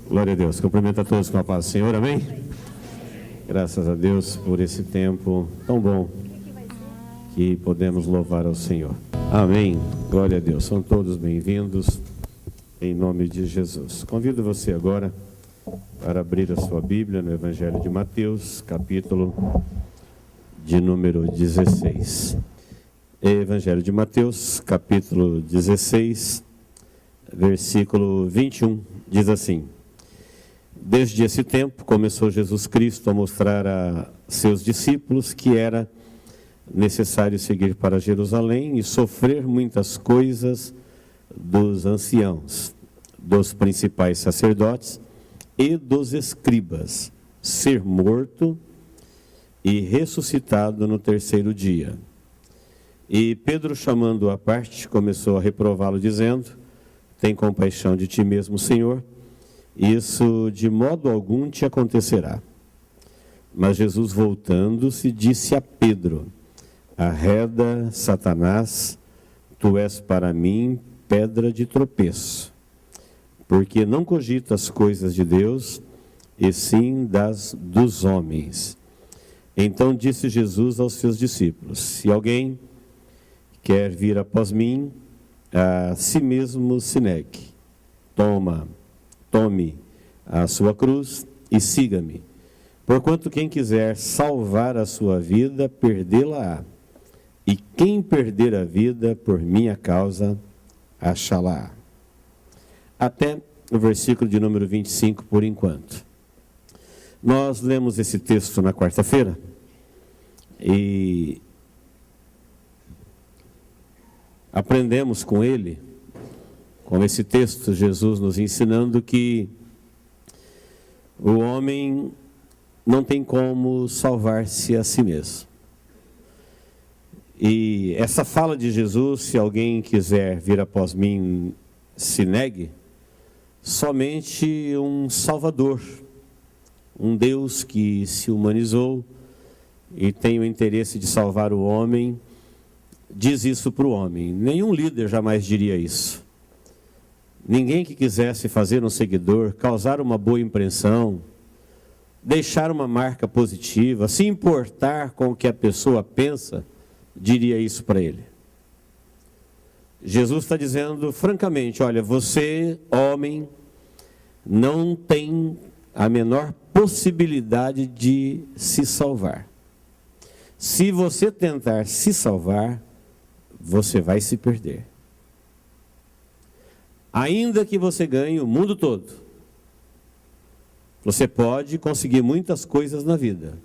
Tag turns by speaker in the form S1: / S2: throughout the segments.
S1: Glória a Deus. Cumprimento a todos com a paz do Senhor, amém? Graças a Deus por esse tempo tão bom que podemos louvar ao Senhor. Amém. Glória a Deus. São todos bem-vindos em nome de Jesus. Convido você agora para abrir a sua Bíblia no Evangelho de Mateus, capítulo de número 16. Evangelho de Mateus, capítulo 16, versículo 21, diz assim: Desde esse tempo começou Jesus Cristo a mostrar a seus discípulos que era necessário seguir para Jerusalém e sofrer muitas coisas dos anciãos, dos principais sacerdotes e dos escribas, ser morto e ressuscitado no terceiro dia. E Pedro, chamando-o à parte, começou a reprová-lo, dizendo: Tem compaixão de ti mesmo, Senhor, isso de modo algum te acontecerá. Mas Jesus, voltando-se, disse a Pedro: Arreda, Satanás, tu és para mim pedra de tropeço, porque não cogitas coisas de Deus, e sim dos homens. Então disse Jesus aos seus discípulos: Se alguém quer vir após mim, a si mesmo se negue. Tome a sua cruz e siga-me. Porquanto quem quiser salvar a sua vida, perdê-la-á. E quem perder a vida por minha causa, achá-la-á. Até o versículo de número 25, por enquanto. Nós lemos esse texto na quarta-feira e aprendemos com ele, com esse texto, Jesus nos ensinando que o homem não tem como salvar-se a si mesmo. E essa fala de Jesus, se alguém quiser vir após mim, se negue, somente um Salvador, um Deus que se humanizou e tem o interesse de salvar o homem, diz isso para o homem. Nenhum líder jamais diria isso. Ninguém que quisesse fazer um seguidor, causar uma boa impressão, deixar uma marca positiva, se importar com o que a pessoa pensa, diria isso para ele. Jesus está dizendo francamente: olha, você, homem, não tem a menor possibilidade de se salvar. Se você tentar se salvar, você vai se perder. Ainda que você ganhe o mundo todo, você pode conseguir muitas coisas na vida,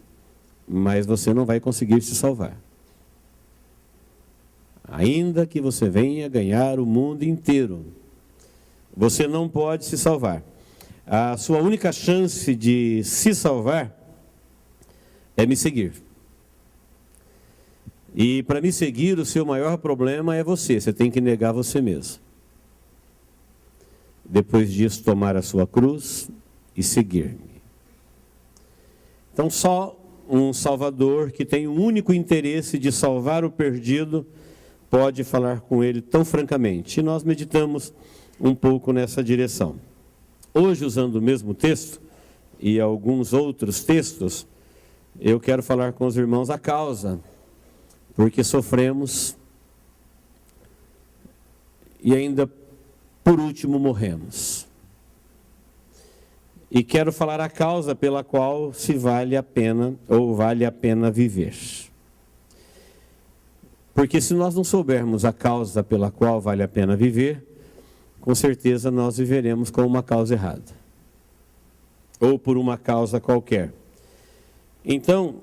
S1: mas você não vai conseguir se salvar. Ainda que você venha ganhar o mundo inteiro, você não pode se salvar. A sua única chance de se salvar é me seguir. E para me seguir, o seu maior problema é você tem que negar você mesmo. Depois disso, tomar a sua cruz e seguir-me. Então, só um Salvador que tem o único interesse de salvar o perdido pode falar com ele tão francamente. E nós meditamos um pouco nessa direção. Hoje, usando o mesmo texto e alguns outros textos, eu quero falar com os irmãos a causa porque sofremos e ainda por último morremos. E quero falar a causa pela qual se vale a pena ou vale a pena viver. Porque se nós não soubermos a causa pela qual vale a pena viver, com certeza nós viveremos com uma causa errada. Ou por uma causa qualquer. Então,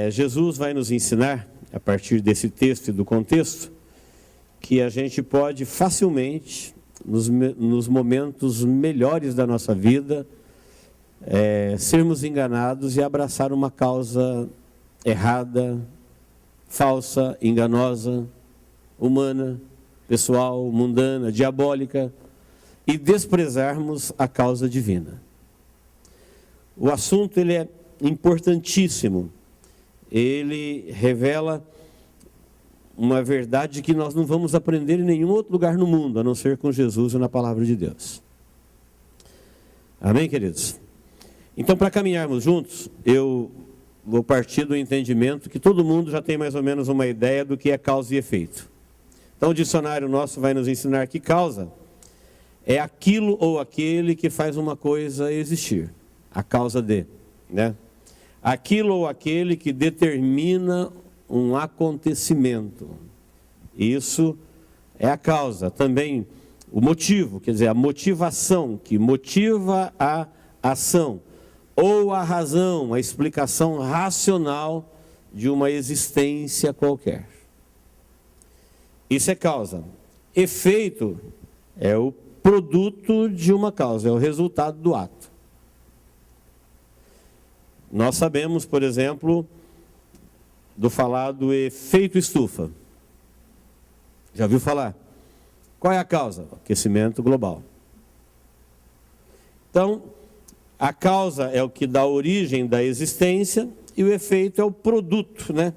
S1: Jesus vai nos ensinar, a partir desse texto e do contexto, que a gente pode facilmente, nos momentos melhores da nossa vida, sermos enganados e abraçar uma causa errada, falsa, enganosa, humana, pessoal, mundana, diabólica, e desprezarmos a causa divina. O assunto ele é importantíssimo. Ele revela uma verdade que nós não vamos aprender em nenhum outro lugar no mundo, a não ser com Jesus e na palavra de Deus. Amém, queridos? Então, para caminharmos juntos, eu vou partir do entendimento que todo mundo já tem mais ou menos uma ideia do que é causa e efeito. Então, o dicionário nosso vai nos ensinar que causa é aquilo ou aquele que faz uma coisa existir. A causa de, né? Aquilo ou aquele que determina um acontecimento. Isso é a causa. Também o motivo, quer dizer, a motivação que motiva a ação. Ou a razão, a explicação racional de uma existência qualquer. Isso é causa. Efeito é o produto de uma causa, é o resultado do ato. Nós sabemos, por exemplo, do falado efeito estufa. Já ouviu falar? Qual é a causa? Aquecimento global. Então, a causa é o que dá origem da existência e o efeito é o produto, né?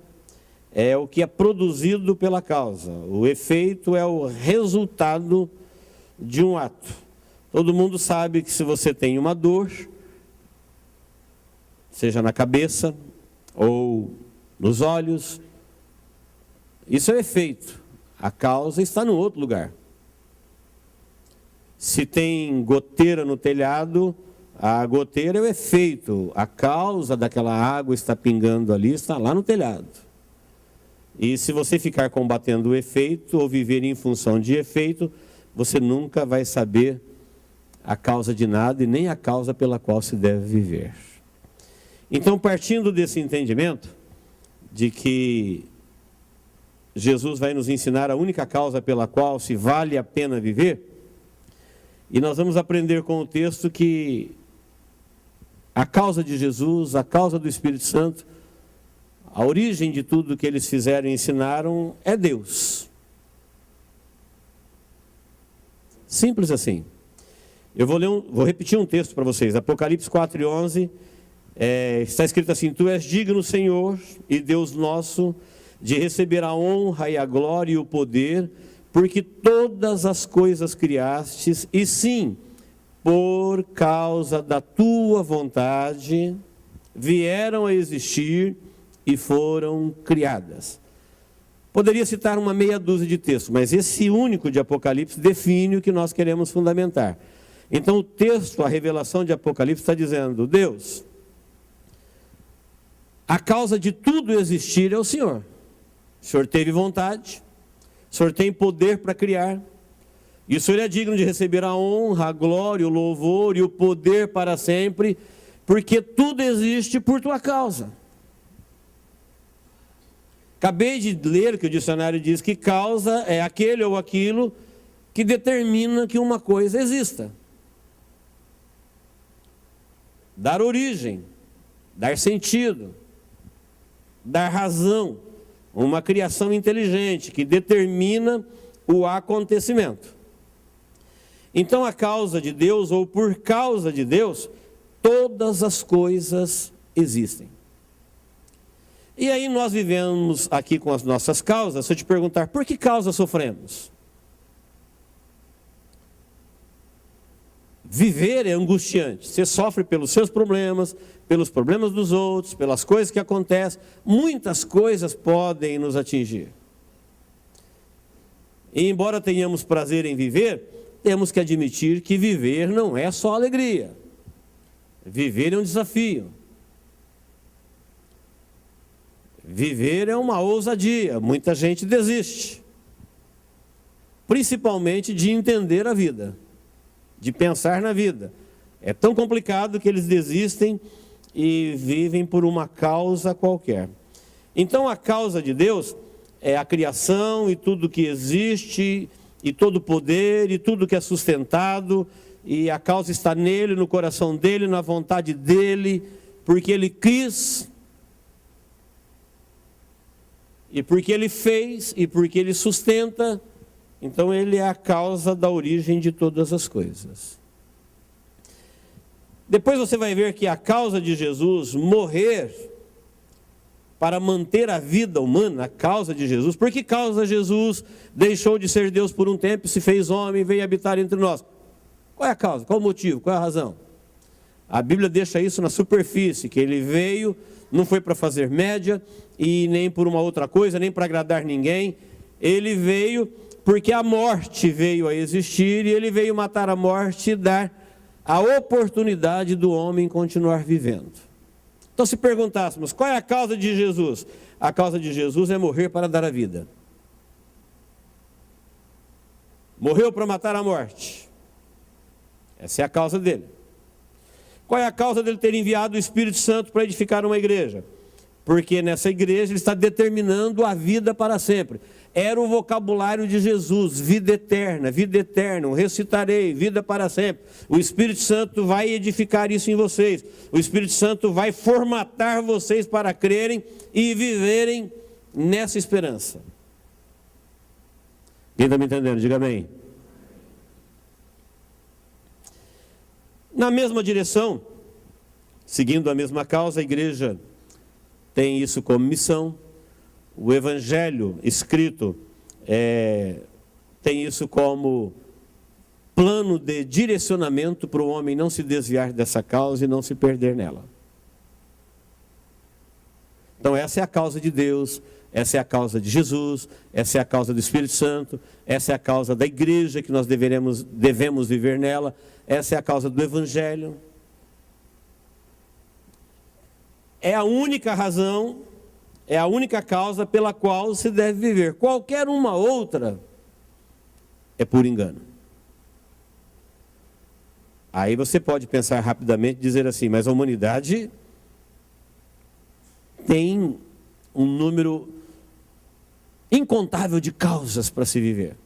S1: É o que é produzido pela causa. O efeito é o resultado de um ato. Todo mundo sabe que se você tem uma dor, seja na cabeça ou nos olhos, isso é o efeito. A causa está no outro lugar. Se tem goteira no telhado, a goteira é o efeito. A causa daquela água está pingando ali, está lá no telhado. E se você ficar combatendo o efeito ou viver em função de efeito, você nunca vai saber a causa de nada e nem a causa pela qual se deve viver. Então, partindo desse entendimento de que Jesus vai nos ensinar a única causa pela qual se vale a pena viver, e nós vamos aprender com o texto que a causa de Jesus, a causa do Espírito Santo, a origem de tudo que eles fizeram e ensinaram é Deus. Simples assim. Eu vou repetir um texto para vocês. Apocalipse 4:11, está escrito assim: Tu és digno, Senhor e Deus nosso, de receber a honra e a glória e o poder, porque todas as coisas criastes, e sim, por causa da tua vontade, vieram a existir e foram criadas. Poderia citar uma meia dúzia de textos, mas esse único de Apocalipse define o que nós queremos fundamentar. Então o texto, a revelação de Apocalipse está dizendo: Deus, a causa de tudo existir é o Senhor. O Senhor teve vontade, o Senhor tem poder para criar, e o Senhor é digno de receber a honra, a glória, o louvor e o poder para sempre, porque tudo existe por tua causa. Acabei de ler que o dicionário diz que causa é aquele ou aquilo que determina que uma coisa exista. Dar origem, dar sentido, dar razão, uma criação inteligente que determina o acontecimento. Então, a causa de Deus, ou por causa de Deus, todas as coisas existem. E aí nós vivemos aqui com as nossas causas. Se eu te perguntar, por que causa sofremos? Viver é angustiante. Você sofre pelos seus problemas, pelos problemas dos outros, pelas coisas que acontecem. Muitas coisas podem nos atingir. E embora tenhamos prazer em viver, temos que admitir que viver não é só alegria. Viver é um desafio. Viver é uma ousadia. Muita gente desiste. Principalmente de entender a vida, de pensar na vida. É tão complicado que eles desistem e vivem por uma causa qualquer. Então a causa de Deus é a criação e tudo que existe, e todo o poder, e tudo que é sustentado, e a causa está nele, no coração dele, na vontade dele, porque ele quis, e porque ele fez, e porque ele sustenta. Então ele é a causa da origem de todas as coisas. Depois você vai ver que a causa de Jesus morrer para manter a vida humana, a causa de Jesus. Por que causa Jesus deixou de ser Deus por um tempo, se fez homem e veio habitar entre nós? Qual é a causa? Qual o motivo? Qual é a razão? A Bíblia deixa isso na superfície, que ele veio, não foi para fazer média, e nem por uma outra coisa, nem para agradar ninguém. Ele veio porque a morte veio a existir, e ele veio matar a morte e dar a oportunidade do homem continuar vivendo. Então, se perguntássemos, qual é a causa de Jesus? A causa de Jesus é morrer para dar a vida. Morreu para matar a morte. Essa é a causa dele. Qual é a causa dele ter enviado o Espírito Santo para edificar uma igreja? Porque nessa igreja ele está determinando a vida para sempre. Era o vocabulário de Jesus: vida eterna, recitarei, vida para sempre. O Espírito Santo vai edificar isso em vocês. O Espírito Santo vai formatar vocês para crerem e viverem nessa esperança. Quem está me entendendo? Diga amém. Na mesma direção, seguindo a mesma causa, a igreja tem isso como missão. O Evangelho escrito tem isso como plano de direcionamento para o homem não se desviar dessa causa e não se perder nela. Então essa é a causa de Deus, essa é a causa de Jesus, essa é a causa do Espírito Santo, essa é a causa da igreja que nós devemos viver nela, essa é a causa do Evangelho. É a única razão, é a única causa pela qual se deve viver. Qualquer uma outra é por engano. Aí você pode pensar rapidamente e dizer assim, mas a humanidade tem um número incontável de causas para se viver.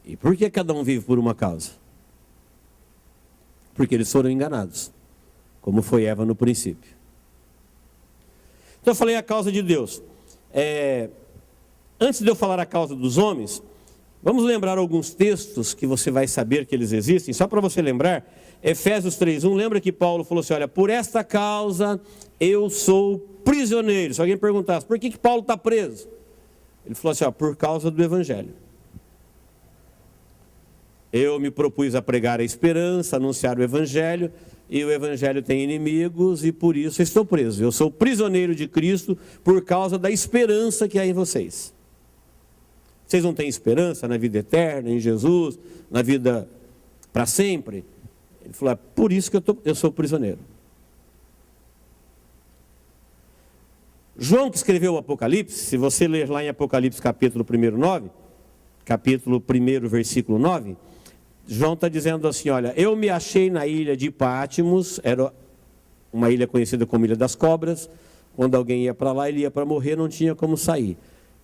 S1: E por que cada um vive por uma causa? Porque eles foram enganados, como foi Eva no princípio. Então eu falei a causa de Deus. Antes de eu falar a causa dos homens, vamos lembrar alguns textos que você vai saber que eles existem. Só para você lembrar, Efésios 3:1, lembra que Paulo falou assim, olha, por esta causa eu sou prisioneiro. Se alguém perguntasse, por que Paulo está preso? Ele falou assim, ó, por causa do Evangelho. Eu me propus a pregar a esperança, anunciar o Evangelho, e o Evangelho tem inimigos, e por isso estou preso. Eu sou prisioneiro de Cristo por causa da esperança que há em vocês. Vocês não têm esperança na vida eterna, em Jesus, na vida para sempre? Ele falou, é por isso que eu sou prisioneiro. João, que escreveu o Apocalipse, se você ler lá em Apocalipse capítulo 1, versículo 9, João está dizendo assim, olha, eu me achei na ilha de Patmos, era uma ilha conhecida como Ilha das Cobras. Quando alguém ia para lá, ele ia para morrer, não tinha como sair.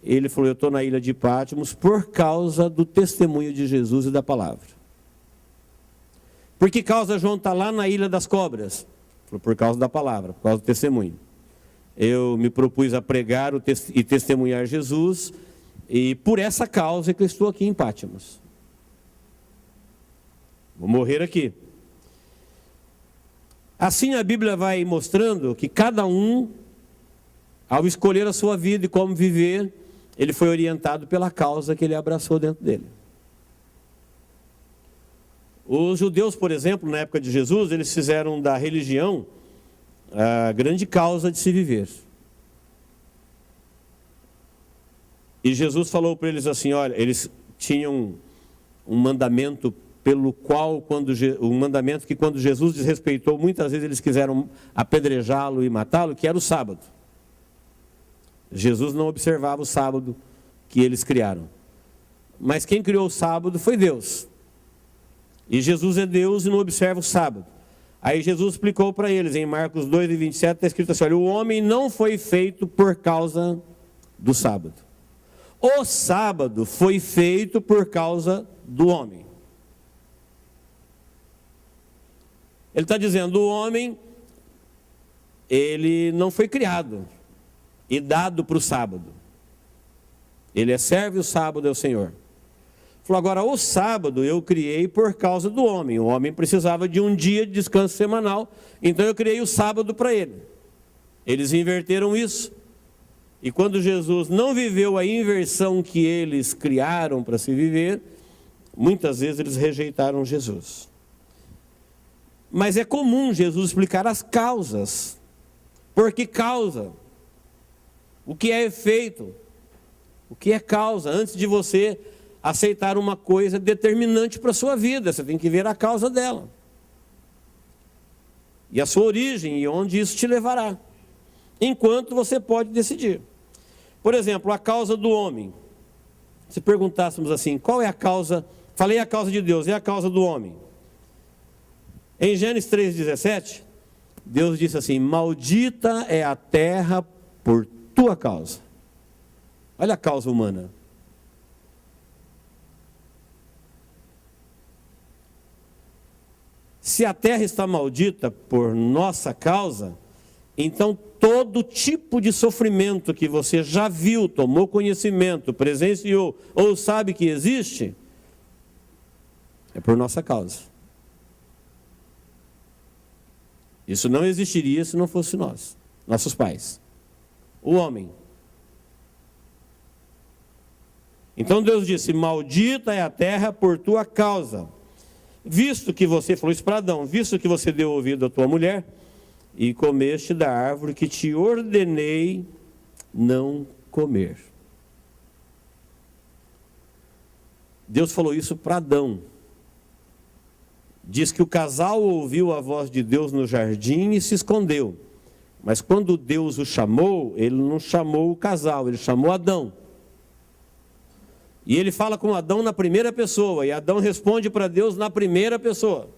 S1: Ele falou, eu estou na ilha de Patmos por causa do testemunho de Jesus e da palavra. Por que causa João está lá na Ilha das Cobras? Falou, por causa da palavra, por causa do testemunho. Eu me propus a pregar e testemunhar Jesus, e por essa causa é que eu estou aqui em Patmos. Vou morrer aqui. Assim a Bíblia vai mostrando que cada um, ao escolher a sua vida e como viver, ele foi orientado pela causa que ele abraçou dentro dele. Os judeus, por exemplo, na época de Jesus, eles fizeram da religião a grande causa de se viver. E Jesus falou para eles assim, olha, eles tinham um mandamento pelo qual, um mandamento que quando Jesus desrespeitou, muitas vezes eles quiseram apedrejá-lo e matá-lo, que era o sábado. Jesus não observava o sábado que eles criaram. Mas quem criou o sábado foi Deus. E Jesus é Deus e não observa o sábado. Aí Jesus explicou para eles, em Marcos 2:27, está escrito assim, olha, o homem não foi feito por causa do sábado. O sábado foi feito por causa do homem. Ele está dizendo, o homem, ele não foi criado e dado para o sábado. Ele serve o sábado ao Senhor. Falou, agora o sábado eu criei por causa do homem. O homem precisava de um dia de descanso semanal, então eu criei o sábado para ele. Eles inverteram isso. E quando Jesus não viveu a inversão que eles criaram para se viver, muitas vezes eles rejeitaram Jesus. Mas é comum Jesus explicar as causas. Por que causa? O que é efeito? O que é causa? Antes de você aceitar uma coisa determinante para a sua vida, você tem que ver a causa dela. E a sua origem e onde isso te levará. Enquanto você pode decidir. Por exemplo, a causa do homem. Se perguntássemos assim, qual é a causa? Falei a causa de Deus, e a causa do homem? Em Gênesis 3,17, Deus disse assim: maldita é a terra por tua causa. Olha a causa humana. Se a terra está maldita por nossa causa, então todo tipo de sofrimento que você já viu, tomou conhecimento, presenciou ou sabe que existe, é por nossa causa. Isso não existiria se não fosse nós, nossos pais, o homem. Então Deus disse: maldita é a terra por tua causa. Visto que você, falou isso para Adão, visto que você deu ouvido à tua mulher e comeste da árvore que te ordenei não comer. Deus falou isso para Adão. Diz que o casal ouviu a voz de Deus no jardim e se escondeu. Mas quando Deus o chamou, ele não chamou o casal, ele chamou Adão. E ele fala com Adão na primeira pessoa, e Adão responde para Deus na primeira pessoa.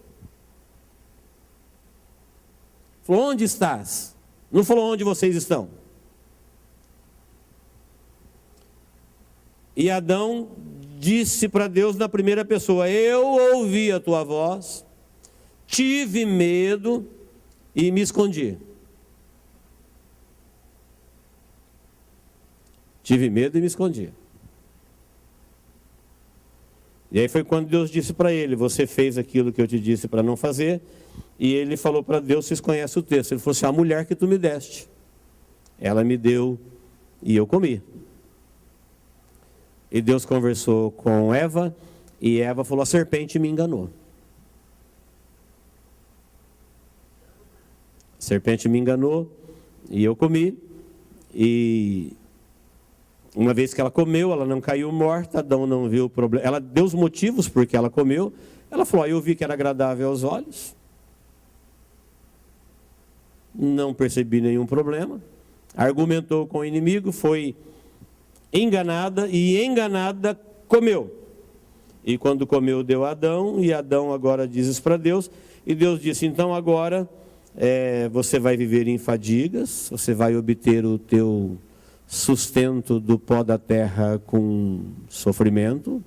S1: Falou: onde estás? Não falou onde vocês estão. E Adão disse para Deus na primeira pessoa: eu ouvi a tua voz, tive medo e me escondi. Tive medo e me escondi. E aí foi quando Deus disse para ele: você fez aquilo que eu te disse para não fazer. E ele falou para Deus, vocês conhecem o texto, ele falou assim: a mulher que tu me deste, ela me deu e eu comi. E Deus conversou com Eva, e Eva falou: a serpente me enganou. A serpente me enganou e eu comi. E uma vez que ela comeu, ela não caiu morta, Adão não viu o problema. Ela deu os motivos porque ela comeu. Ela falou: eu vi que era agradável aos olhos. Não percebi nenhum problema. Argumentou com o inimigo, foi enganada e enganada comeu. E quando comeu deu a Adão, e Adão agora diz isso para Deus. E Deus disse: então agora você vai viver em fadigas, você vai obter o teu sustento do pó da terra com sofrimento,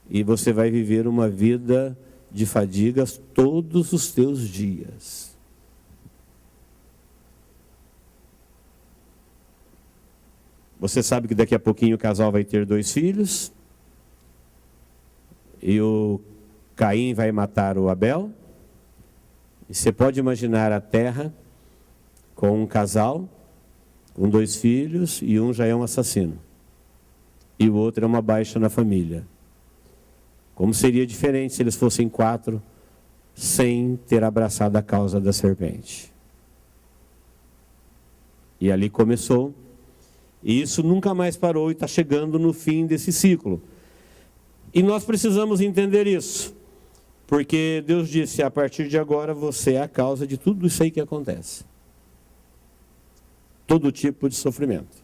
S1: e você vai viver uma vida de fadigas todos os teus dias. Você sabe que daqui a pouquinho o casal vai ter 2 filhos, e o Caim vai matar o Abel. E você pode imaginar a terra com um casal, com 2 filhos, e um já é um assassino, e o outro é uma baixa na família. Como seria diferente se eles fossem 4, sem ter abraçado a causa da serpente? E ali começou, e isso nunca mais parou, e está chegando no fim desse ciclo. E nós precisamos entender isso, porque Deus disse: a partir de agora você é a causa de tudo isso aí que acontece. Todo tipo de sofrimento.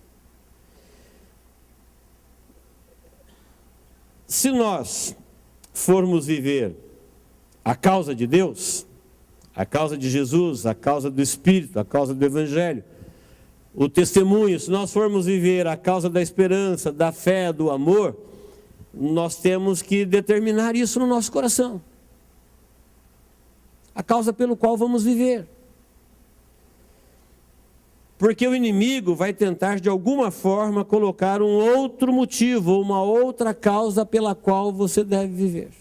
S1: Se nós formos viver a causa de Deus, a causa de Jesus, a causa do Espírito, a causa do Evangelho, o testemunho, se nós formos viver a causa da esperança, da fé, do amor, nós temos que determinar isso no nosso coração. A causa pelo qual vamos viver. Porque o inimigo vai tentar de alguma forma colocar um outro motivo, ou uma outra causa pela qual você deve viver.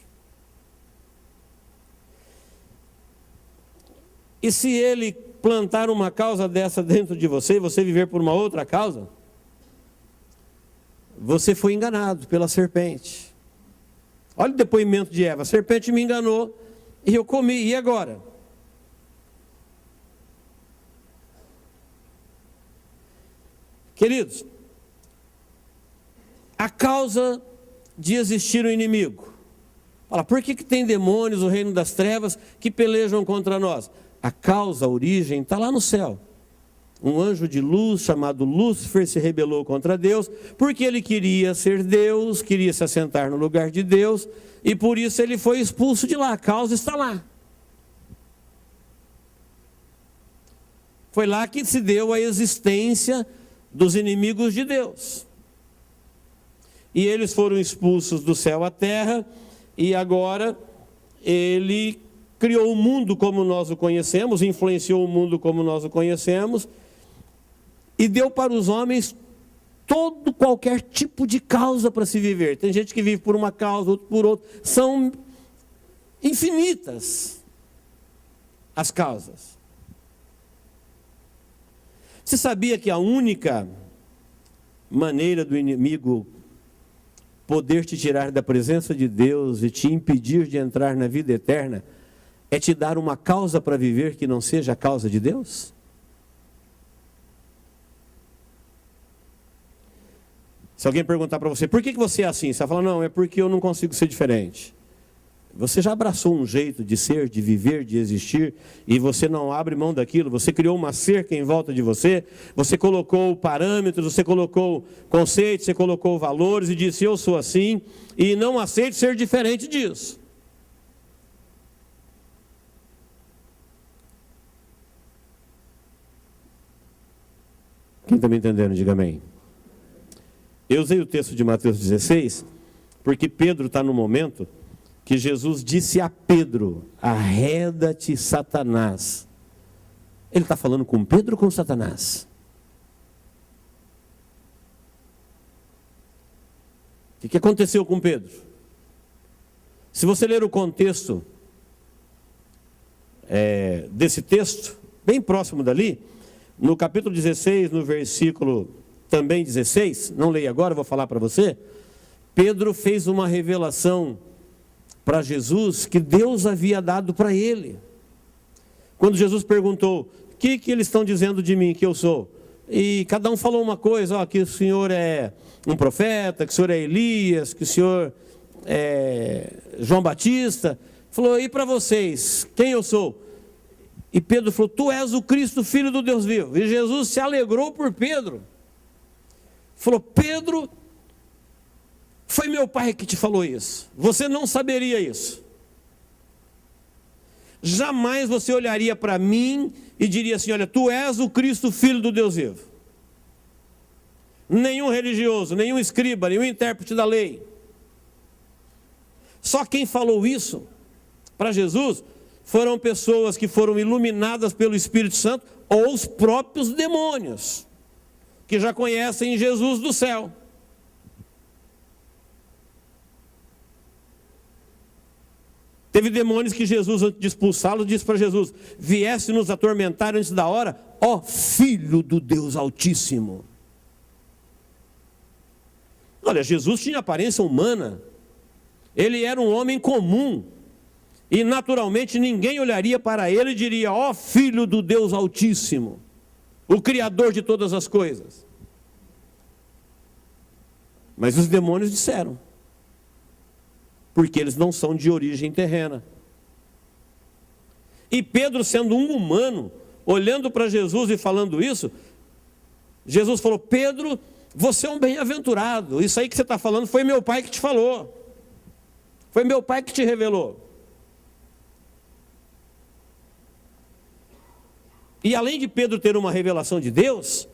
S1: E se ele plantar uma causa dessa dentro de você, e você viver por uma outra causa, você foi enganado pela serpente. Olha o depoimento de Eva: a serpente me enganou
S2: e eu comi, e agora? Queridos, a causa de existir o inimigo. Fala, por que tem demônios no reino das trevas que pelejam contra nós? A causa, a origem, está lá no céu. Um anjo de luz chamado Lúcifer se rebelou contra Deus, porque ele queria ser Deus, queria se assentar no lugar de Deus, e por isso ele foi expulso de lá. A causa está lá. Foi lá que se deu a existência dos inimigos de Deus. E eles foram expulsos do céu à terra, e agora ele criou o mundo como nós o conhecemos, influenciou o mundo como nós o conhecemos, e deu para os homens qualquer tipo de causa para se viver. Tem gente que vive por uma causa, outro por outra. São infinitas as causas. Você sabia que a única maneira do inimigo poder te tirar da presença de Deus e te impedir de entrar na vida eterna é te dar uma causa para viver que não seja a causa de Deus? Se alguém perguntar para você, por que você é assim? Você vai falar, não, é porque eu não consigo ser diferente. Você já abraçou um jeito de ser, de viver, de existir, e você não abre mão daquilo. Você criou uma cerca em volta de você, você colocou parâmetros, você colocou conceitos, você colocou valores e disse, eu sou assim, e não aceito ser diferente disso. Quem está me entendendo, diga amém. Eu usei o texto de Mateus 16, porque Pedro está no momento que Jesus disse a Pedro, arreda-te, Satanás. Ele está falando com Pedro ou com Satanás? O que aconteceu com Pedro? Se você ler o contexto desse texto, bem próximo dali, no capítulo 16, no versículo também 16, não leia agora, vou falar para você, Pedro fez uma revelação para Jesus que Deus havia dado para ele. Quando Jesus perguntou, o que eles estão dizendo de mim que eu sou? E cada um falou uma coisa, que o Senhor é um profeta, que o Senhor é Elias, que o Senhor é João Batista. Falou, e para vocês, quem eu sou? E Pedro falou, tu és o Cristo, Filho do Deus vivo. E Jesus se alegrou por Pedro. Falou, Pedro, foi meu pai que te falou isso. Você não saberia isso. Jamais você olharia para mim e diria assim, olha, tu és o Cristo, Filho do Deus vivo. Nenhum religioso, nenhum escriba, nenhum intérprete da lei. Só quem falou isso para Jesus foram pessoas que foram iluminadas pelo Espírito Santo ou os próprios demônios, que já conhecem Jesus do céu. Teve demônios que Jesus, antes de expulsá-los, disse para Jesus, viesse nos atormentar antes da hora, ó Filho do Deus Altíssimo. Olha, Jesus tinha aparência humana, ele era um homem comum, e naturalmente ninguém olharia para ele e diria, ó Filho do Deus Altíssimo, o Criador de todas as coisas. Mas os demônios disseram, porque eles não são de origem terrena. E Pedro, sendo um humano, olhando para Jesus e falando isso, Jesus falou, Pedro, você é um bem-aventurado, isso aí que você está falando foi meu pai que te falou, foi meu pai que te revelou. E além de Pedro ter uma revelação de Deus,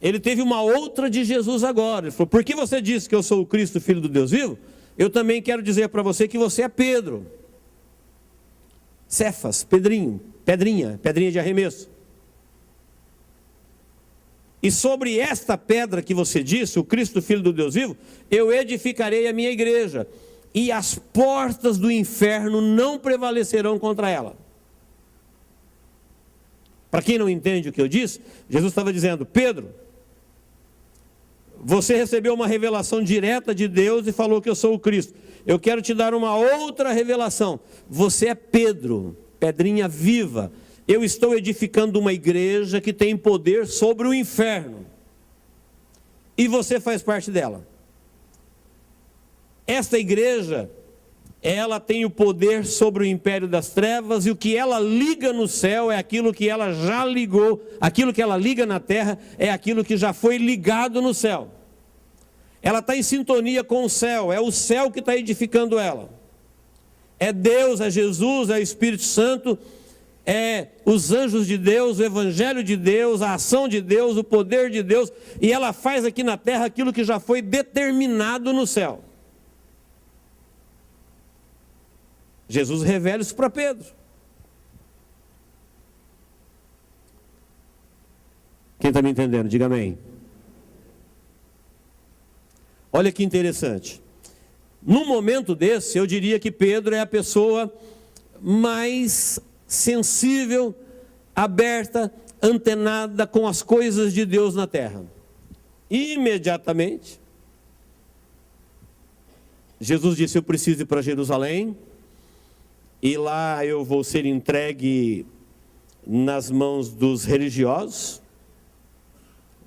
S2: ele teve uma outra de Jesus agora. Ele falou, porque você disse que eu sou o Cristo, Filho do Deus vivo, eu também quero dizer para você que você é Pedro. Cefas, pedrinha de arremesso. E sobre esta pedra que você disse, o Cristo, Filho do Deus vivo, eu edificarei a minha igreja, e as portas do inferno não prevalecerão contra ela. Para quem não entende o que eu disse, Jesus estava dizendo, Pedro, Você recebeu uma revelação direta de Deus e falou que eu sou o Cristo. Eu quero te dar uma outra revelação. Você é Pedro, pedrinha viva. Eu estou edificando uma igreja que tem poder sobre o inferno. E você faz parte dela. Esta igreja, ela tem o poder sobre o império das trevas, e o que ela liga no céu é aquilo que ela já ligou, aquilo que ela liga na terra é aquilo que já foi ligado no céu. Ela está em sintonia com o céu, é o céu que está edificando ela. É Deus, é Jesus, é o Espírito Santo, é os anjos de Deus, o Evangelho de Deus, a ação de Deus, o poder de Deus, e ela faz aqui na terra aquilo que já foi determinado no céu. Jesus revela isso para Pedro. Quem está me entendendo? Diga amém. Olha que interessante. Num momento desse, eu diria que Pedro é a pessoa mais sensível, aberta, antenada com as coisas de Deus na terra. Imediatamente, Jesus disse: eu preciso ir para Jerusalém, e lá eu vou ser entregue nas mãos dos religiosos,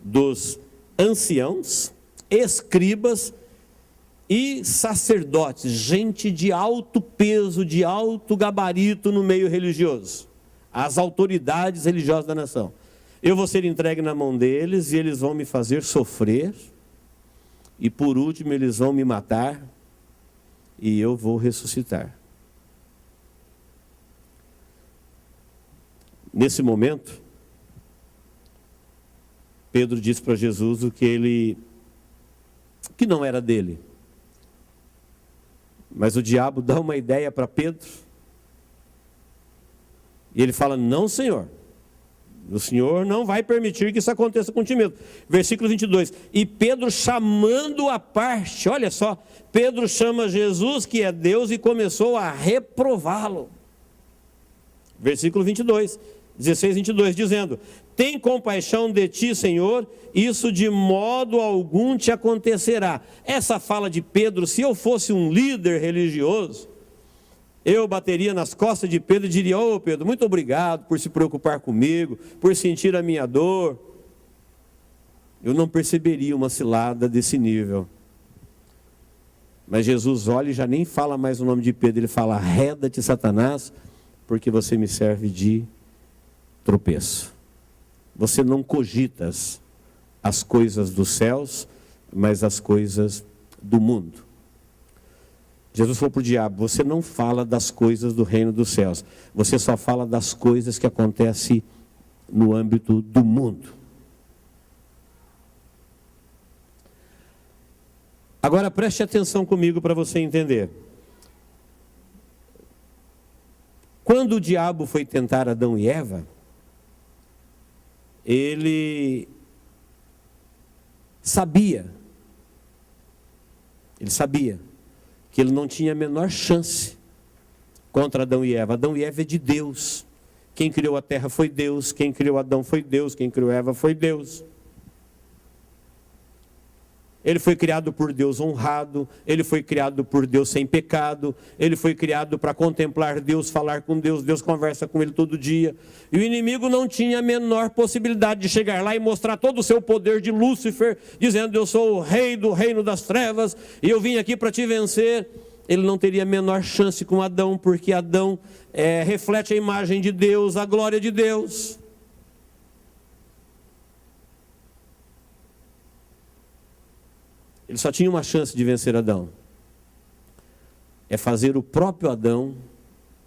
S2: dos anciãos, escribas e sacerdotes, gente de alto peso, de alto gabarito no meio religioso, as autoridades religiosas da nação. Eu vou ser entregue na mão deles e eles vão me fazer sofrer, e por último eles vão me matar e eu vou ressuscitar. Nesse momento, Pedro disse para Jesus o que não era dele. Mas o diabo dá uma ideia para Pedro, e ele fala: não, Senhor, o Senhor não vai permitir que isso aconteça contigo mesmo. Versículo 22, e Pedro, chamando à parte, olha só, Pedro chama Jesus, que é Deus, e começou a reprová-lo. Versículo 22, 16, 22, dizendo: tem compaixão de ti, Senhor, isso de modo algum te acontecerá. Essa fala de Pedro, se eu fosse um líder religioso, eu bateria nas costas de Pedro e diria: ô Pedro, muito obrigado por se preocupar comigo, por sentir a minha dor. Eu não perceberia uma cilada desse nível. Mas Jesus olha e já nem fala mais o nome de Pedro, ele fala: arreda-te, Satanás, porque você me serve de tropeço. Você não cogitas as coisas dos céus, mas as coisas do mundo. Jesus falou para o diabo: você não fala das coisas do reino dos céus, você só fala das coisas que acontecem no âmbito do mundo. Agora preste atenção comigo para você entender. Quando o diabo foi tentar Adão e Eva, ele sabia que ele não tinha a menor chance contra Adão e Eva. Adão e Eva é de Deus. Quem criou a terra foi Deus, quem criou Adão foi Deus, quem criou Eva foi Deus. Ele foi criado por Deus honrado, ele foi criado por Deus sem pecado, ele foi criado para contemplar Deus, falar com Deus, Deus conversa com ele todo dia. E o inimigo não tinha a menor possibilidade de chegar lá e mostrar todo o seu poder de Lúcifer, dizendo: eu sou o rei do reino das trevas, e eu vim aqui para te vencer. Ele não teria a menor chance com Adão, porque Adão reflete a imagem de Deus, a glória de Deus. Ele só tinha uma chance de vencer Adão: é fazer o próprio Adão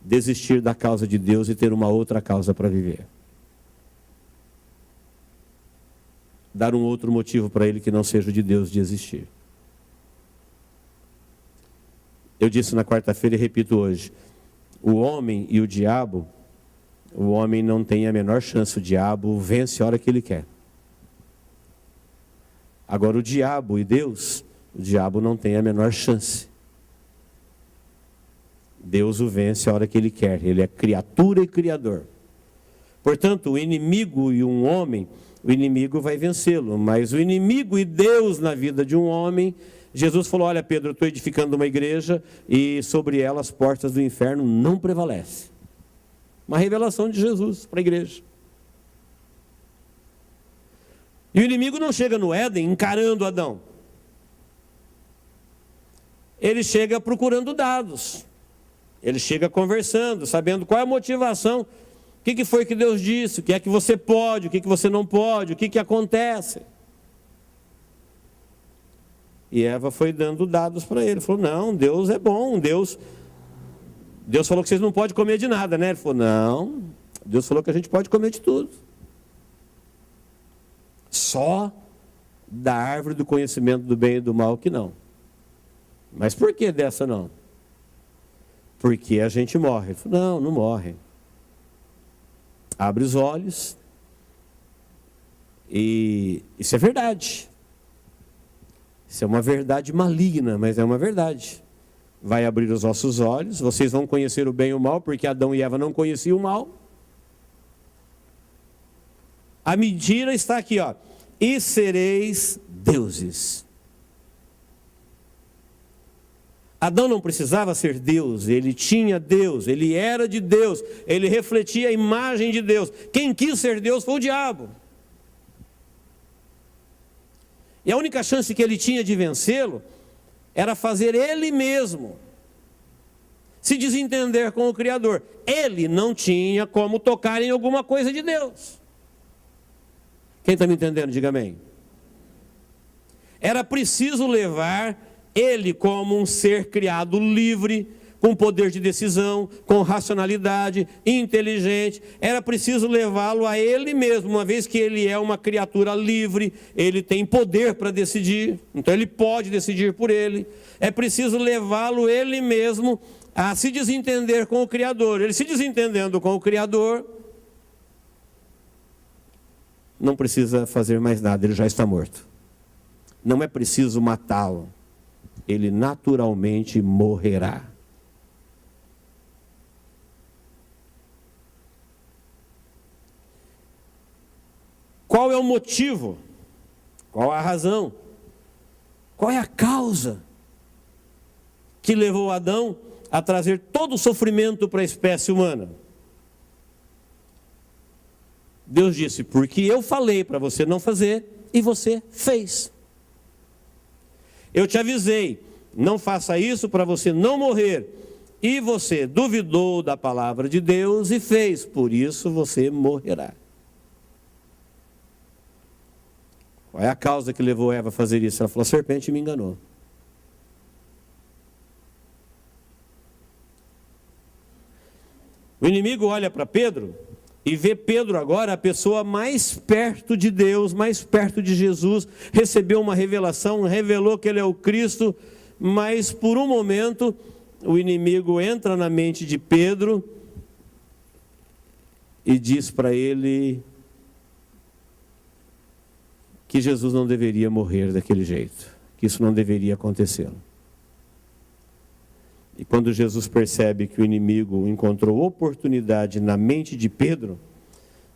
S2: desistir da causa de Deus e ter uma outra causa para viver. Dar um outro motivo para ele que não seja o de Deus de existir. Eu disse na quarta-feira e repito hoje: o homem e o diabo, o homem não tem a menor chance, o diabo vence a hora que ele quer. Agora o diabo e Deus, o diabo não tem a menor chance. Deus o vence a hora que ele quer, ele é criatura e criador. Portanto, o inimigo e um homem o inimigo vai vencê-lo. Mas o inimigo e Deus na vida de um homem, Jesus falou: olha, Pedro, eu estou edificando uma igreja e sobre ela as portas do inferno não prevalecem. Uma revelação de Jesus para a igreja. E o inimigo não chega no Éden encarando Adão. Ele chega procurando dados. Ele chega conversando, sabendo qual é a motivação. O que foi que Deus disse? O que é que você pode? O que você não pode? O que acontece? E Eva foi dando dados para ele. Falou: não, Deus é bom. Deus falou que vocês não podem comer de nada, né? Ele falou: não, Deus falou que a gente pode comer de tudo. Só da árvore do conhecimento do bem e do mal que não. Mas por que dessa não? Porque a gente morre. Ele falou: não, não morre. Abre os olhos. E isso é verdade. Isso é uma verdade maligna, mas é uma verdade. Vai abrir os vossos olhos, vocês vão conhecer o bem e o mal, porque Adão e Eva não conheciam o mal. A mentira está aqui, ó. E sereis deuses. Adão não precisava ser Deus, ele tinha Deus, ele era de Deus, ele refletia a imagem de Deus. Quem quis ser Deus foi o diabo. E a única chance que ele tinha de vencê-lo era fazer ele mesmo se desentender com o Criador. Ele não tinha como tocar em alguma coisa de Deus. Quem está me entendendo, diga amém. Era preciso levar ele como um ser criado livre, com poder de decisão, com racionalidade, inteligente. Era preciso levá-lo a ele mesmo, uma vez que ele é uma criatura livre, ele tem poder para decidir, então ele pode decidir por ele. É preciso levá-lo ele mesmo a se desentender com o Criador. Ele se desentendendo com o Criador, não precisa fazer mais nada, ele já está morto. Não é preciso matá-lo, ele naturalmente morrerá. Qual é o motivo? Qual a razão? Qual é a causa que levou Adão a trazer todo o sofrimento para a espécie humana? Deus disse: porque eu falei para você não fazer e você fez. Eu te avisei, não faça isso para você não morrer. E você duvidou da palavra de Deus e fez, por isso você morrerá. Qual é a causa que levou Eva a fazer isso? Ela falou: a serpente me enganou. O inimigo olha para Pedro e vê Pedro agora a pessoa mais perto de Deus, mais perto de Jesus, recebeu uma revelação, revelou que ele é o Cristo, mas por um momento o inimigo entra na mente de Pedro e diz para ele que Jesus não deveria morrer daquele jeito, que isso não deveria acontecer. E quando Jesus percebe que o inimigo encontrou oportunidade na mente de Pedro,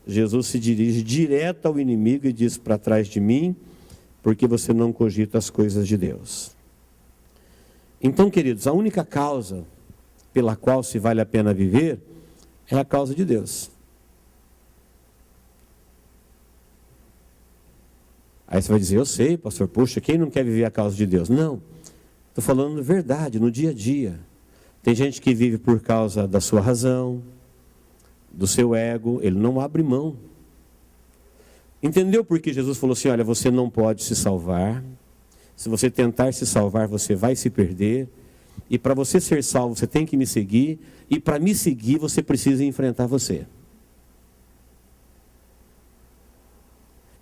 S2: Jesus se dirige direto ao inimigo e diz: para trás de mim, porque você não cogita as coisas de Deus. Então, queridos, a única causa pela qual se vale a pena viver é a causa de Deus. Aí você vai dizer: eu sei, pastor, poxa, quem não quer viver a causa de Deus? Não, estou falando verdade, no dia a dia. Tem gente que vive por causa da sua razão, do seu ego, ele não abre mão. Entendeu por que Jesus falou assim: olha, você não pode se salvar. Se você tentar se salvar, você vai se perder. E para você ser salvo, você tem que me seguir. E para me seguir, você precisa enfrentar você.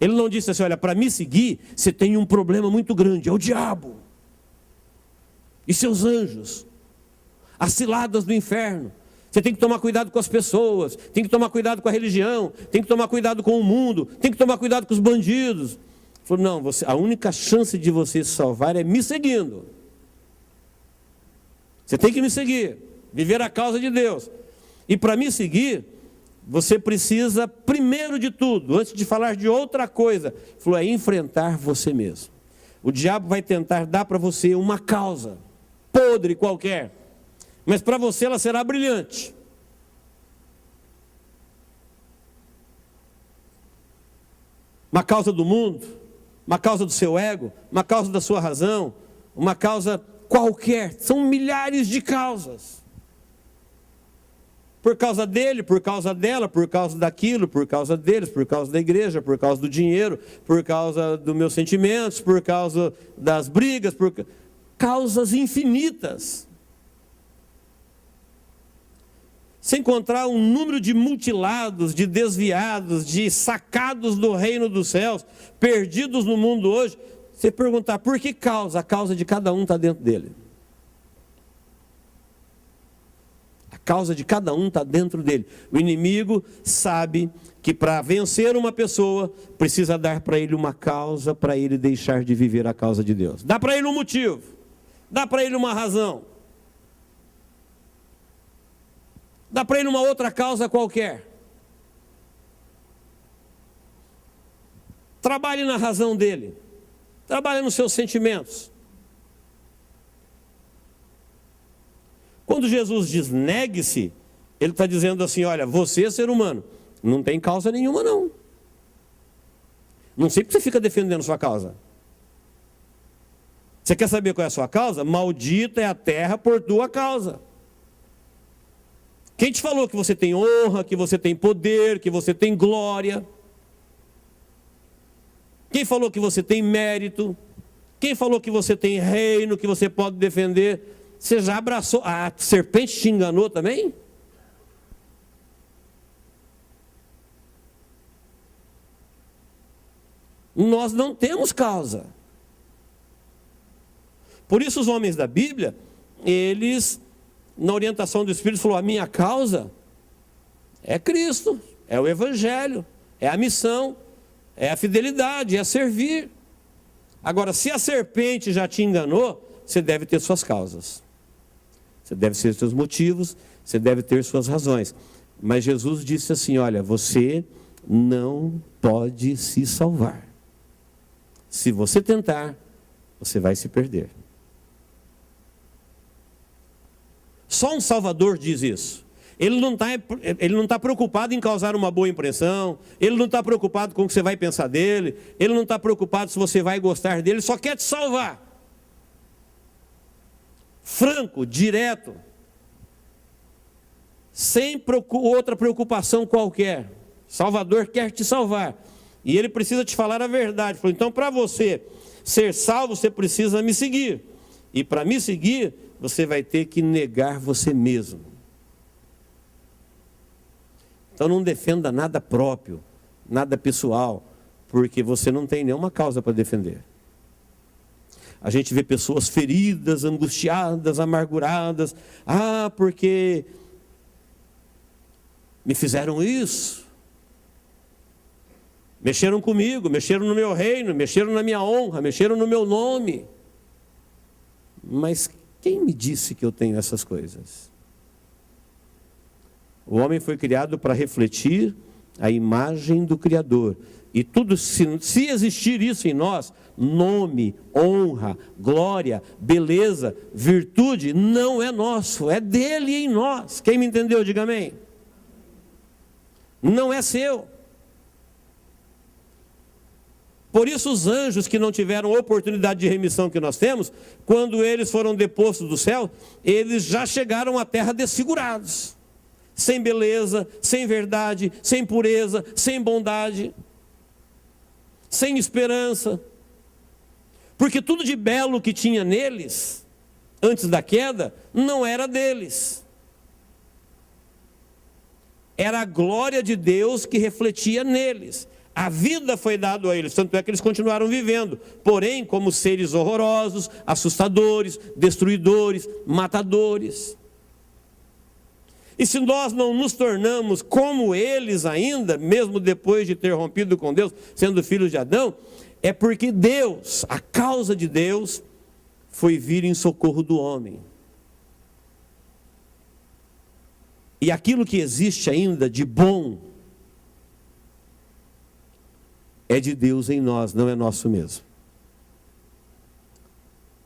S2: Ele não disse assim: olha, para me seguir, você tem um problema muito grande, é o diabo e seus anjos, as ciladas do inferno. Você tem que tomar cuidado com as pessoas, tem que tomar cuidado com a religião, tem que tomar cuidado com o mundo, tem que tomar cuidado com os bandidos. Ele falou: não, a única chance de você se salvar é me seguindo. Você tem que me seguir, viver a causa de Deus. E para me seguir, você precisa, primeiro de tudo, antes de falar de outra coisa, falou, é enfrentar você mesmo. O diabo vai tentar dar para você uma causa, podre qualquer, mas para você ela será brilhante. Uma causa do mundo, uma causa do seu ego, uma causa da sua razão, uma causa qualquer, são milhares de causas. Por causa dele, por causa dela, por causa daquilo, por causa deles, por causa da igreja, por causa do dinheiro, por causa dos meus sentimentos, por causa das brigas, por causas infinitas. Sem encontrar um número de mutilados, de desviados, de sacados do reino dos céus, perdidos no mundo hoje, você perguntar por que causa? A causa de cada um está dentro dele. A causa de cada um está dentro dele. O inimigo sabe que para vencer uma pessoa, precisa dar para ele uma causa, para ele deixar de viver a causa de Deus. Dá para ele um motivo, dá para ele uma razão, dá para ele uma outra causa qualquer. Trabalhe na razão dele, trabalhe nos seus sentimentos. Quando Jesus diz negue-se, ele está dizendo assim, olha, você ser humano, não tem causa nenhuma não. Não sei porque você fica defendendo sua causa. Você quer saber qual é a sua causa? Maldita é a terra por tua causa. Quem te falou que você tem honra, que você tem poder, que você tem glória? Quem falou que você tem mérito? Quem falou que você tem reino, que você pode defender? Você já abraçou? A serpente te enganou também? Nós não temos causa. Por isso os homens da Bíblia, eles, na orientação do Espírito, falou, a minha causa é Cristo, é o Evangelho, é a missão, é a fidelidade, é servir. Agora, se a serpente já te enganou, você deve ter suas causas. Você deve ter seus motivos, você deve ter suas razões. Mas Jesus disse assim, olha, você não pode se salvar. Se você tentar, você vai se perder. Só um Salvador diz isso. Ele não está preocupado em causar uma boa impressão, ele não está preocupado com o que você vai pensar dele, ele não está preocupado se você vai gostar dele, ele só quer te salvar. Franco, direto, sem outra preocupação qualquer. Salvador quer te salvar. E ele precisa te falar a verdade. Então, para você ser salvo, você precisa me seguir. E para me seguir, você vai ter que negar você mesmo. Então, não defenda nada próprio, nada pessoal, porque você não tem nenhuma causa para defender. A gente vê pessoas feridas, angustiadas, amarguradas. Ah, porque me fizeram isso. Mexeram comigo, mexeram no meu reino, mexeram na minha honra, mexeram no meu nome. Mas quem me disse que eu tenho essas coisas? O homem foi criado para refletir a imagem do Criador. E tudo, se existir isso em nós, nome, honra, glória, beleza, virtude, não é nosso, é dele em nós. Quem me entendeu, diga amém. Não é seu. Por isso os anjos que não tiveram a oportunidade de remissão que nós temos, quando eles foram depostos do céu, eles já chegaram à terra desfigurados. Sem beleza, sem verdade, sem pureza, sem bondade, sem esperança. Porque tudo de belo que tinha neles, antes da queda, não era deles. Era a glória de Deus que refletia neles. A vida foi dada a eles, tanto é que eles continuaram vivendo. Porém, como seres horrorosos, assustadores, destruidores, matadores. E se nós não nos tornamos como eles ainda, mesmo depois de ter rompido com Deus, sendo filhos de Adão, é porque Deus, a causa de Deus, foi vir em socorro do homem. E aquilo que existe ainda de bom é de Deus em nós, não é nosso mesmo.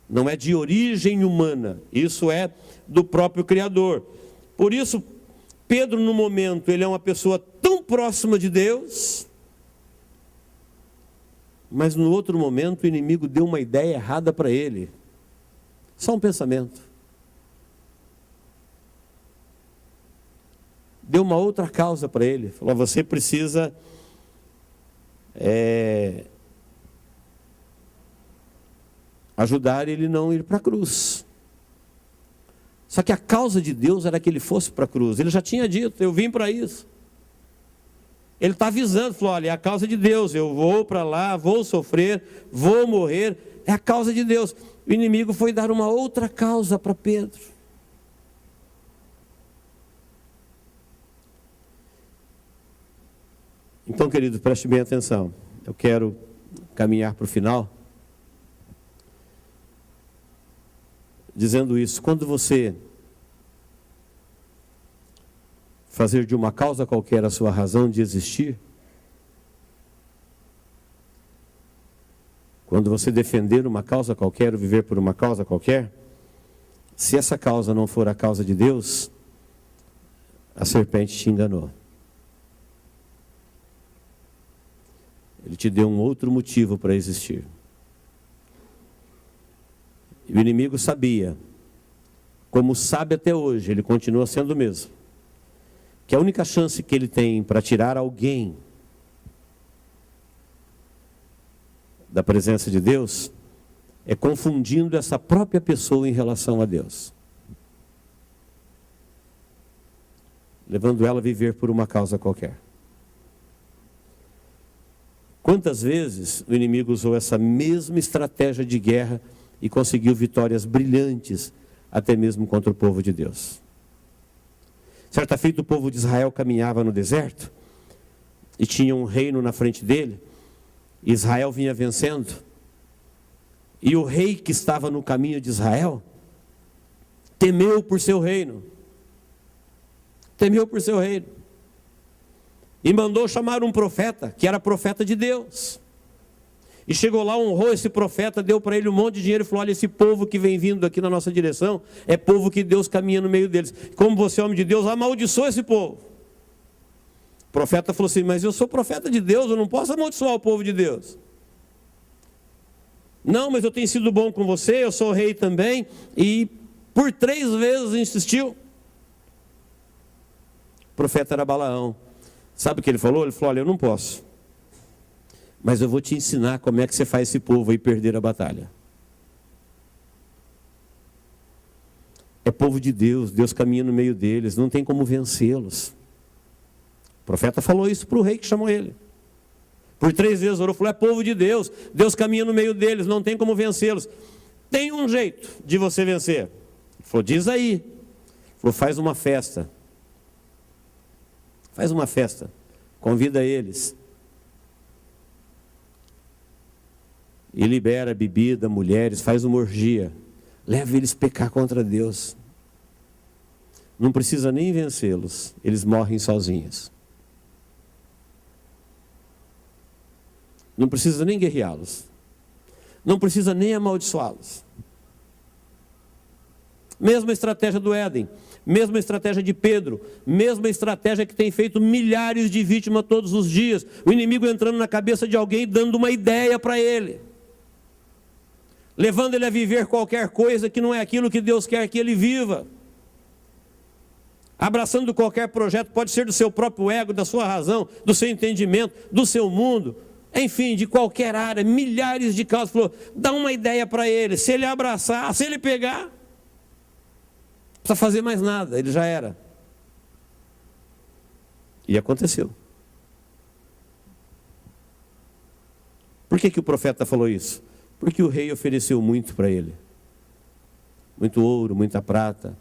S2: Não é de origem humana, isso é do próprio Criador. Por isso, Pedro, no momento, ele é uma pessoa tão próxima de Deus, mas no outro momento o inimigo deu uma ideia errada para ele. Só um pensamento. Deu uma outra causa para ele. Falou, você precisa ajudar ele não ir para a cruz. Só que a causa de Deus era que ele fosse para a cruz. Ele já tinha dito, eu vim para isso. Ele está avisando, falou, olha, é a causa de Deus, eu vou para lá, vou sofrer, vou morrer, é a causa de Deus. O inimigo foi dar uma outra causa para Pedro. Então, querido, preste bem atenção. Eu quero caminhar para o final, dizendo isso. Quando você fazer de uma causa qualquer a sua razão de existir, quando você defender uma causa qualquer, ou viver por uma causa qualquer, se essa causa não for a causa de Deus, a serpente te enganou. Ele te deu um outro motivo para existir. E o inimigo sabia, como sabe até hoje, ele continua sendo o mesmo, que a única chance que ele tem para tirar alguém da presença de Deus é confundindo essa própria pessoa em relação a Deus, levando ela a viver por uma causa qualquer. Quantas vezes o inimigo usou essa mesma estratégia de guerra e conseguiu vitórias brilhantes, até mesmo contra o povo de Deus. Certa feita o povo de Israel caminhava no deserto, e tinha um reino na frente dele, Israel vinha vencendo, e o rei que estava no caminho de Israel, temeu por seu reino, e mandou chamar um profeta, que era profeta de Deus. E chegou lá, honrou esse profeta, deu para ele um monte de dinheiro e falou, olha, esse povo que vem vindo aqui na nossa direção, é povo que Deus caminha no meio deles. Como você é homem de Deus, amaldiçoa esse povo. O profeta falou assim, mas eu sou profeta de Deus, eu não posso amaldiçoar o povo de Deus. Não, mas eu tenho sido bom com você, eu sou rei também. E por 3 vezes insistiu. O profeta era Balaão. Sabe o que ele falou? Ele falou, olha, eu não posso, mas eu vou te ensinar como é que você faz esse povo aí perder a batalha. É povo de Deus, Deus caminha no meio deles, não tem como vencê-los. O profeta falou isso para o rei que chamou ele. Por 3 vezes orou, falou, é povo de Deus, Deus caminha no meio deles, não tem como vencê-los. Tem um jeito de você vencer. Ele falou, diz aí. Ele falou, faz uma festa. Faz uma festa, convida eles. E libera bebida, mulheres, faz uma orgia. Leva eles a pecar contra Deus. Não precisa nem vencê-los, eles morrem sozinhos. Não precisa nem guerreá-los. Não precisa nem amaldiçoá-los. Mesma estratégia do Éden. Mesma estratégia de Pedro, mesma estratégia que tem feito milhares de vítimas todos os dias. O inimigo entrando na cabeça de alguém, dando uma ideia para ele, levando ele a viver qualquer coisa que não é aquilo que Deus quer que ele viva, abraçando qualquer projeto, pode ser do seu próprio ego, da sua razão, do seu entendimento, do seu mundo, enfim, de qualquer área, milhares de casos. Falou, dá uma ideia para ele, se ele abraçar, se ele pegar, não precisa fazer mais nada, ele já era. E aconteceu. Por que o profeta falou isso? Porque o rei ofereceu muito para ele. Muito ouro, muita prata.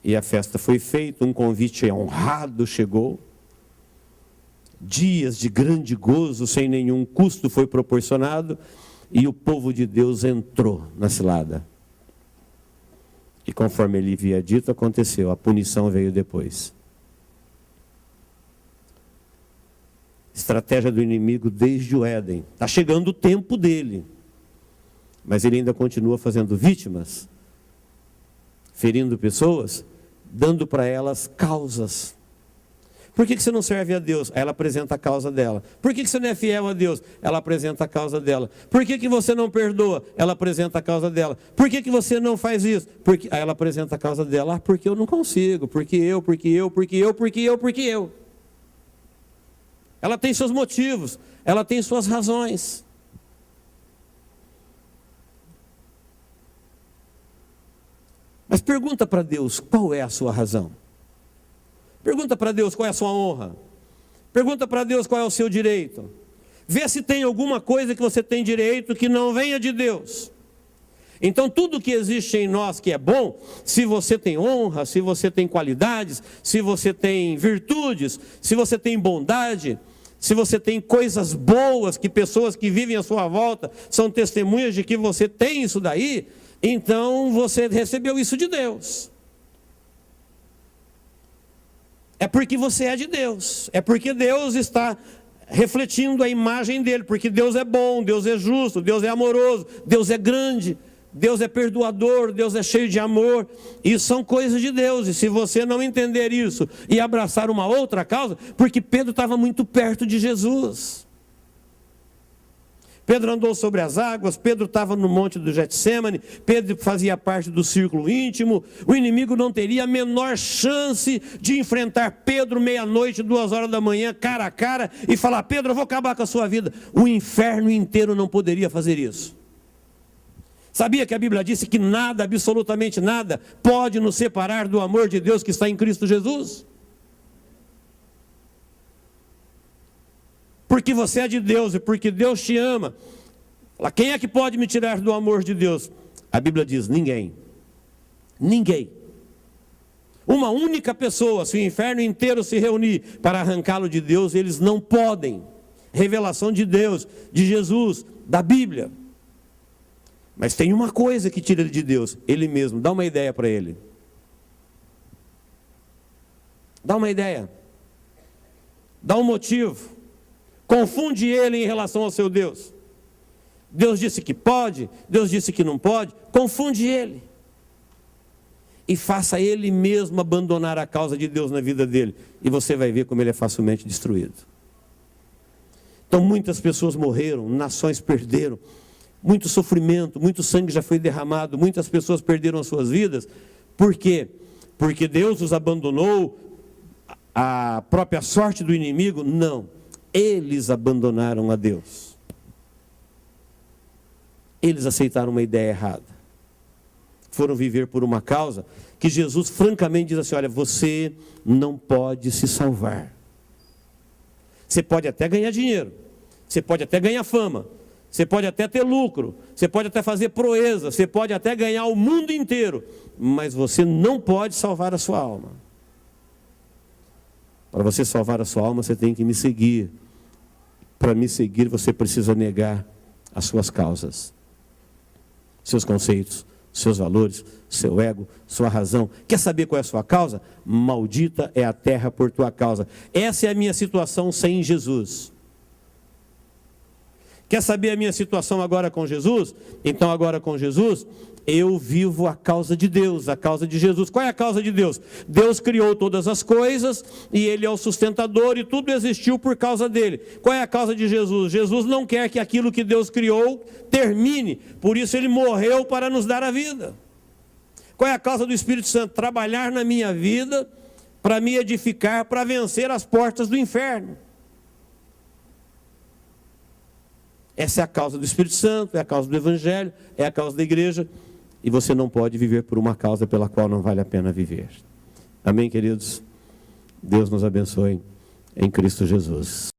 S2: E a festa foi feita, um convite honrado chegou. Dias de grande gozo, sem nenhum custo foi proporcionado. E o povo de Deus entrou na cilada. E conforme ele havia dito, aconteceu. A punição veio depois. Estratégia do inimigo desde o Éden. Está chegando o tempo dele. Mas ele ainda continua fazendo vítimas, ferindo pessoas, dando para elas causas. Por que você não serve a Deus? Ela apresenta a causa dela. Por que você não é fiel a Deus? Ela apresenta a causa dela. Por que você não perdoa? Ela apresenta a causa dela. Por que você não faz isso? Aí ela apresenta a causa dela. Porque eu não consigo. Porque eu. Ela tem seus motivos. Ela tem suas razões. Mas pergunta para Deus, qual é a sua razão? Pergunta para Deus qual é a sua honra. Pergunta para Deus qual é o seu direito. Vê se tem alguma coisa que você tem direito que não venha de Deus. Então tudo que existe em nós que é bom, se você tem honra, se você tem qualidades, se você tem virtudes, se você tem bondade, se você tem coisas boas, que pessoas que vivem à sua volta são testemunhas de que você tem isso daí, então você recebeu isso de Deus. É porque você é de Deus. É porque Deus está refletindo a imagem dele. Porque Deus é bom, Deus é justo, Deus é amoroso, Deus é grande, Deus é perdoador, Deus é cheio de amor. Isso são coisas de Deus. E se você não entender isso e abraçar uma outra causa, porque Pedro estava muito perto de Jesus. Pedro andou sobre as águas, Pedro estava no monte do Getsemane, Pedro fazia parte do círculo íntimo, o inimigo não teria a menor chance de enfrentar Pedro meia-noite, 2 horas da manhã, cara a cara, e falar, Pedro, eu vou acabar com a sua vida. O inferno inteiro não poderia fazer isso. Sabia que a Bíblia disse que nada, absolutamente nada, pode nos separar do amor de Deus que está em Cristo Jesus? Porque você é de Deus e porque Deus te ama. Quem é que pode me tirar do amor de Deus? A Bíblia diz, ninguém. Ninguém. Uma única pessoa, se o inferno inteiro se reunir para arrancá-lo de Deus, eles não podem. Revelação de Deus, de Jesus, da Bíblia. Mas tem uma coisa que tira ele de Deus, ele mesmo. Dá uma ideia para ele. Dá uma ideia. Dá um motivo. Confunde ele em relação ao seu Deus. Deus disse que pode, Deus disse que não pode. Confunde ele. E faça ele mesmo abandonar a causa de Deus na vida dele. E você vai ver como ele é facilmente destruído. Então muitas pessoas morreram, nações perderam. Muito sofrimento, muito sangue já foi derramado. Muitas pessoas perderam as suas vidas. Por quê? Porque Deus os abandonou à própria sorte do inimigo? Não. Eles abandonaram a Deus. Eles aceitaram uma ideia errada. Foram viver por uma causa que Jesus francamente diz assim, olha, você não pode se salvar. Você pode até ganhar dinheiro, você pode até ganhar fama, você pode até ter lucro, você pode até fazer proeza, você pode até ganhar o mundo inteiro, mas você não pode salvar a sua alma. Para você salvar a sua alma, você tem que me seguir. Para me seguir, você precisa negar as suas causas, seus conceitos, seus valores, seu ego, sua razão. Quer saber qual é a sua causa? Maldita é a terra por tua causa. Essa é a minha situação sem Jesus. Quer saber a minha situação agora com Jesus? Então agora com Jesus, eu vivo a causa de Deus, a causa de Jesus. Qual é a causa de Deus? Deus criou todas as coisas e Ele é o sustentador e tudo existiu por causa dele. Qual é a causa de Jesus? Jesus não quer que aquilo que Deus criou termine, por isso Ele morreu para nos dar a vida. Qual é a causa do Espírito Santo? Trabalhar na minha vida para me edificar, para vencer as portas do inferno. Essa é a causa do Espírito Santo, é a causa do Evangelho, é a causa da igreja. E você não pode viver por uma causa pela qual não vale a pena viver. Amém, queridos? Deus nos abençoe em Cristo Jesus.